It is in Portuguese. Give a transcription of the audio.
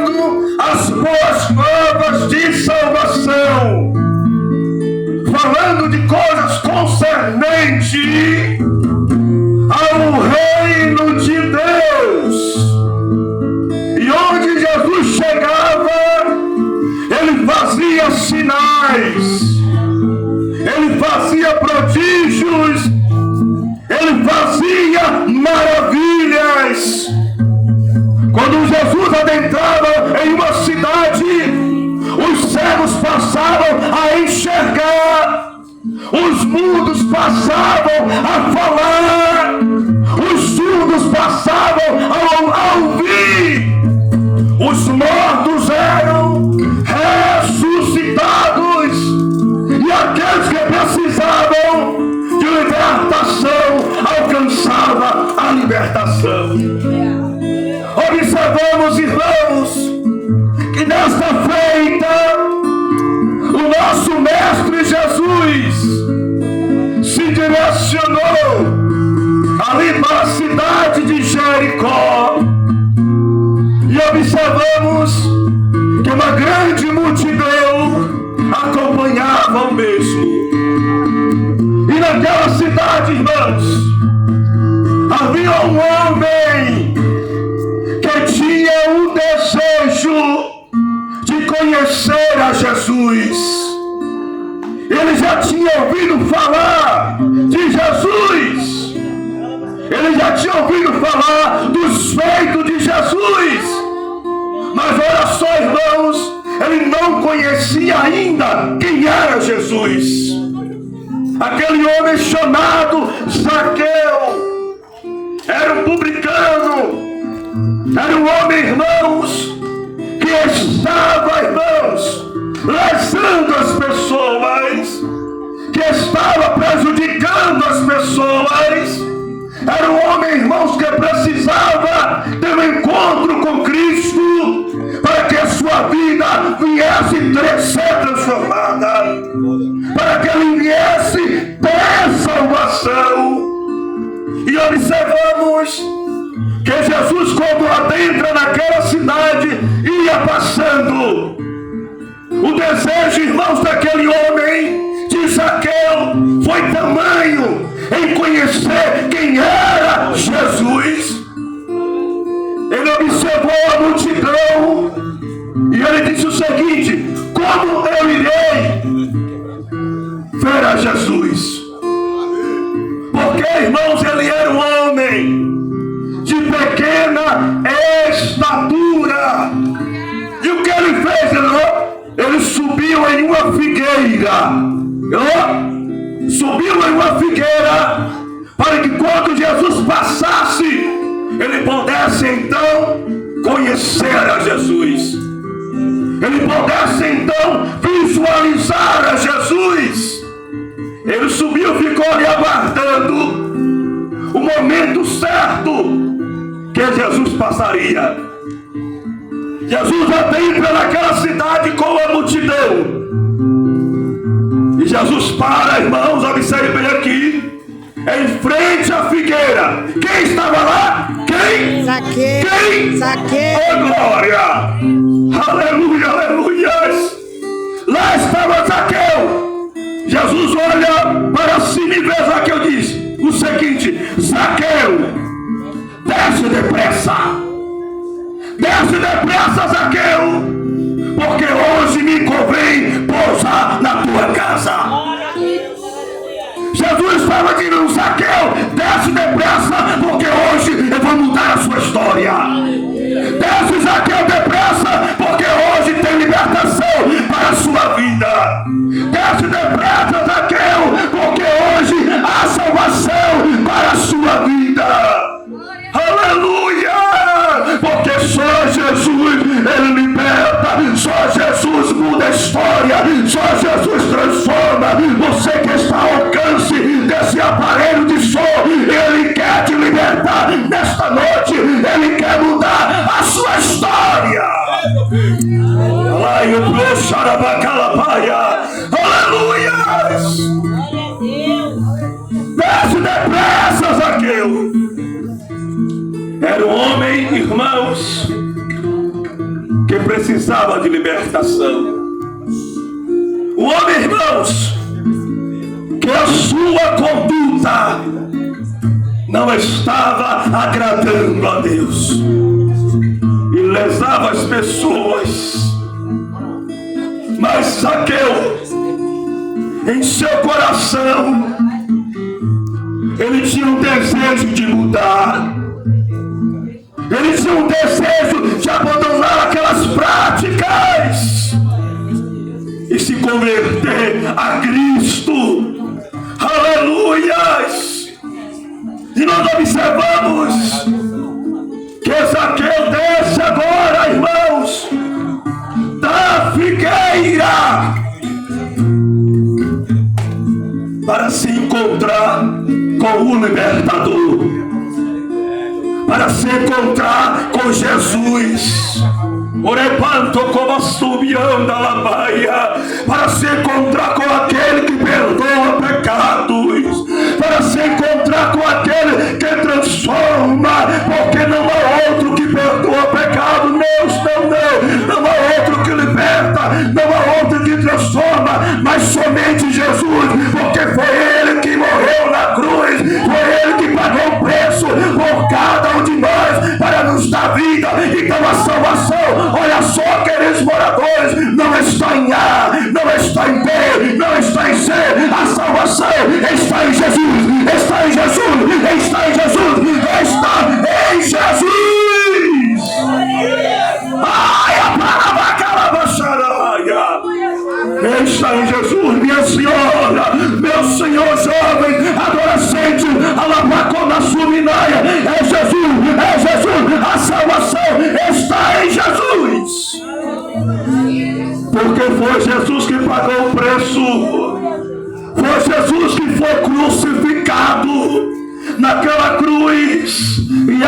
pregando as boas novas de salvação, falando de coisas concernentes ao reino de Deus. E onde Jesus chegava, ele fazia sinais, ele fazia prodígios, ele fazia maravilhas. Quando Jesus adentrava em uma cidade, os cegos passavam a enxergar, os mudos passavam a falar, os surdos passavam a ouvir, os mortos eram ressuscitados, e aqueles que precisavam de libertação alcançavam a libertação. Observamos, irmãos, que nesta feita o nosso Mestre Jesus se direcionou ali para a cidade de Jericó, e observamos que uma grande multidão acompanhava o mesmo. E naquela cidade, irmãos, havia um homem que tinha um desejo de conhecer a Jesus. Ele já tinha ouvido falar de Jesus, ele já tinha ouvido falar dos feitos de Jesus, mas olha só, irmãos, ele não conhecia ainda quem era Jesus. Aquele homem chamado Zaqueu era um publicano, era um homem, irmãos, que estava, irmãos, lesando as pessoas, que estava prejudicando as pessoas. Era um homem, irmãos, que precisava ter um encontro com Cristo para que a sua vida viesse ser transformada, para que ele viesse ter salvação. E observamos que Jesus, quando adentra naquela cidade, ia passando. O desejo, irmãos, daquele homem de Zaqueu foi tamanho em conhecer quem era Jesus. Ele observou a multidão e ele disse o seguinte: como eu irei ver a Jesus? Porque, irmãos, ele era um homem de pequena estatura. E o que ele fez? Ele subiu em uma figueira. Subiu em uma figueira para que quando Jesus passasse, ele pudesse então conhecer a Jesus. Ele pudesse então visualizar a Jesus. Ele subiu e ficou ali aguardando o momento certo que Jesus passaria. Jesus adentra naquela cidade com a multidão. E Jesus para, irmãos, observe bem aqui, em frente à figueira. Quem estava lá? Quem? Zaqueu. Quem? Zaqueu. Oh, glória! Aleluia, aleluias! Lá estava Zaqueu. Jesus olha para cima e vê Zaqueu e diz o seguinte: Zaqueu, desce depressa. Desce depressa, Zaqueu, porque hoje me convém pousar na tua casa. Jesus estava dizendo: Zaqueu, desce depressa, porque hoje eu vou mudar a sua história. Desce, Zaqueu, depressa, porque hoje tem libertação para a sua vida. Desce depressa, Zaqueu, porque hoje há salvação para a sua vida. Aleluia! Porque só Jesus, ele liberta, só Jesus muda a história, só Jesus transforma. Você que está ao alcance desse aparelho de som, ele quer te libertar nesta noite, ele quer mudar a sua história. Aleluia! Desce depressa, Zaqueu. Era um homem, irmãos, que que precisava de libertação. O homem, irmãos, que a sua conduta não estava agradando a Deus e lesava as pessoas. Mas Zaqueu, em seu coração, ele tinha um desejo de mudar. Ele tinha um desejo de abandonar aquelas práticas e se converter a Cristo. Aleluias! E nós observamos que Zaqueu desce agora, irmãos, da figueira para se encontrar com o libertador, para se encontrar com Jesus. Orepanto como subiando a labaia, para se encontrar com aquele que perdoa pecados, para se encontrar com aquele que transforma, porque não há outro que perdoa pecado, não há outro que liberta, não há outro que transforma, mas somente Jesus, porque foi Ele que morreu na cruz, foi Ele que pagou o preço por cada um de nós, para nos dar vida. Então a salvação, olha só, queridos moradores, não está em A, não está em B, não está em C, a salvação está em Jesus, está em Jesus, está em Jesus, está em Jesus. Ai, a palavra calabacharaia está em Jesus, minha senhora, meu senhor, jovem, adolescente, alabacona suminaia, é Jesus, a salvação está em Jesus, porque foi Jesus que pagou o preço, foi Jesus que foi crucificado naquela cruz, e